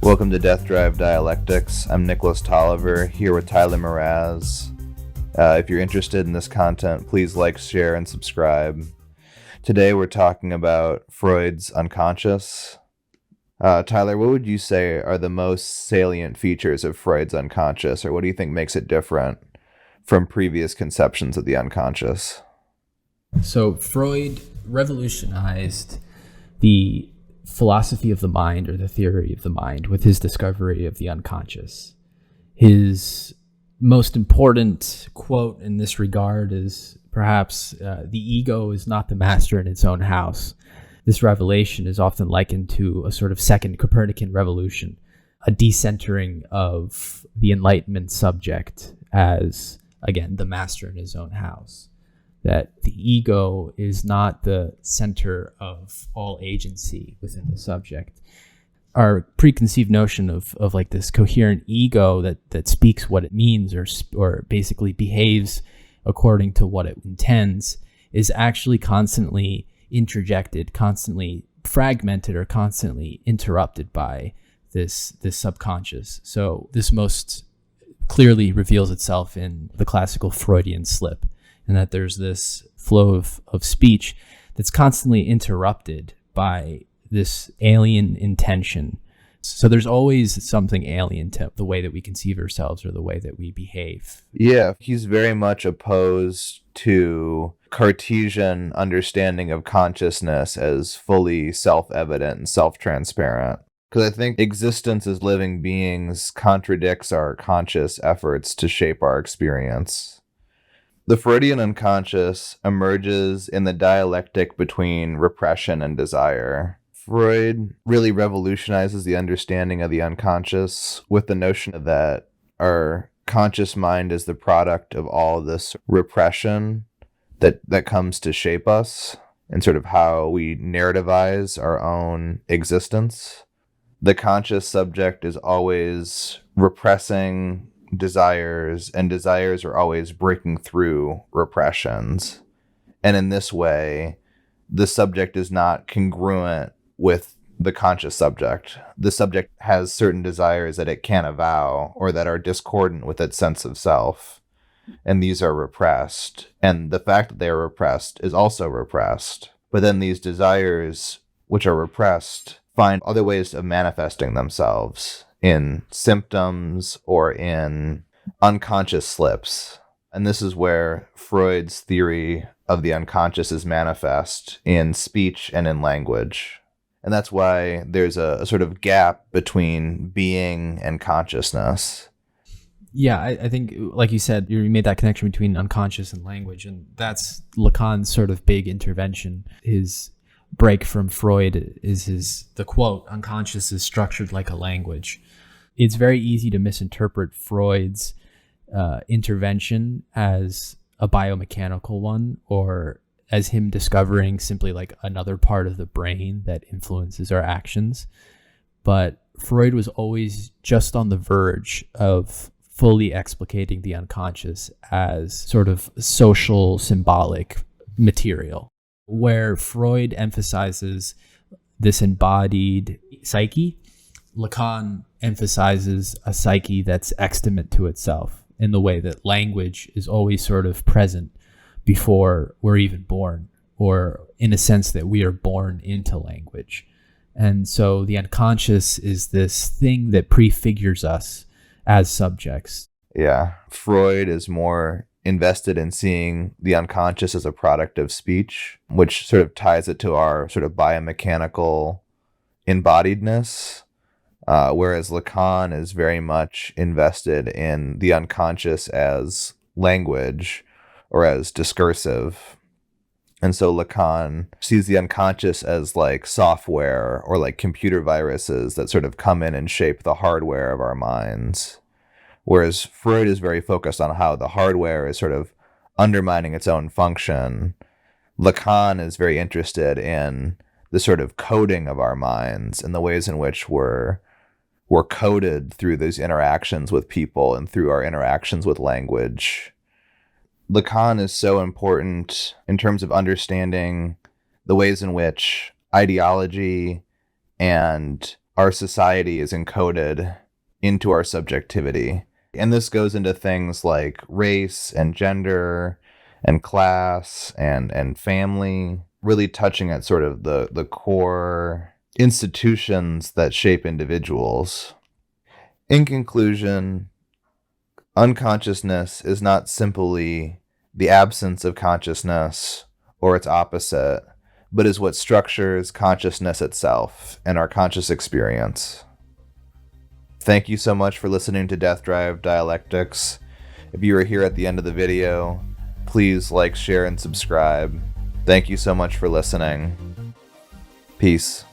Welcome to Death Drive Dialectics. I'm Nicholas Tolliver, here with Tyler Mraz. If you're interested in this content, please like, share, and subscribe. Today we're talking about Freud's unconscious. Tyler, what would you say are the most salient features of Freud's unconscious, or what do you think makes it different from previous conceptions of the unconscious? So Freud revolutionized the philosophy of the mind, or the theory of the mind, with his discovery of the unconscious. His most important quote in this regard is perhaps, the ego is not the master in its own house. This revelation is often likened to a sort of second Copernican revolution, a decentering of the Enlightenment subject as, again, the master in his own house. That the ego is not the center of all agency within the subject. Our preconceived notion of like this coherent ego that speaks what it means, or basically behaves according to what it intends, is actually constantly interjected, constantly fragmented, or constantly interrupted by this subconscious. So this most clearly reveals itself in the classical Freudian slip, and that there's this flow of speech that's constantly interrupted by this alien intention. So there's always something alien to the way that we conceive ourselves or the way that we behave. Yeah, he's very much opposed to Cartesian understanding of consciousness as fully self-evident and self-transparent. Because I think existence as living beings contradicts our conscious efforts to shape our experience. The Freudian unconscious emerges in the dialectic between repression and desire. Freud really revolutionizes the understanding of the unconscious with the notion that our conscious mind is the product of all this repression that comes to shape us and sort of how we narrativize our own existence. The conscious subject is always repressing desires, and desires are always breaking through repressions. And in this way, the subject is not congruent with the conscious subject. The subject has certain desires that it can't avow, or that are discordant with its sense of self, and these are repressed. And the fact that they are repressed is also repressed. But then these desires, which are repressed, find other ways of manifesting themselves in symptoms or in unconscious slips. And this is where Freud's theory of the unconscious is manifest in speech and in language. And that's why there's a sort of gap between being and consciousness. Yeah, I think, like you said, you made that connection between unconscious and language, and that's Lacan's sort of big intervention. His break from Freud is the quote, "Unconscious is structured like a language." It's very easy to misinterpret Freud's intervention as a biomechanical one, or as him discovering simply like another part of the brain that influences our actions. But Freud was always just on the verge of fully explicating the unconscious as sort of social symbolic material, where Freud emphasizes this embodied psyche. Lacan emphasizes a psyche that's extant to itself, in the way that language is always sort of present before we're even born, or in a sense that we are born into language. And so the unconscious is this thing that prefigures us as subjects. Yeah, Freud is more invested in seeing the unconscious as a product of speech, which sort of ties it to our sort of biomechanical embodiedness. Whereas Lacan is very much invested in the unconscious as language or as discursive. And so Lacan sees the unconscious as like software or like computer viruses that sort of come in and shape the hardware of our minds. Whereas Freud is very focused on how the hardware is sort of undermining its own function. Lacan is very interested in the sort of coding of our minds and the ways in which we're coded through those interactions with people and through our interactions with language. Lacan is so important in terms of understanding the ways in which ideology and our society is encoded into our subjectivity. And this goes into things like race and gender and class and family, really touching at sort of the core institutions that shape individuals. In conclusion, unconsciousness is not simply the absence of consciousness or its opposite, but is what structures consciousness itself and our conscious experience. Thank you so much for listening to Death Drive Dialectics. If you are here at the end of the video, please like, share, and subscribe. Thank you so much for listening. Peace.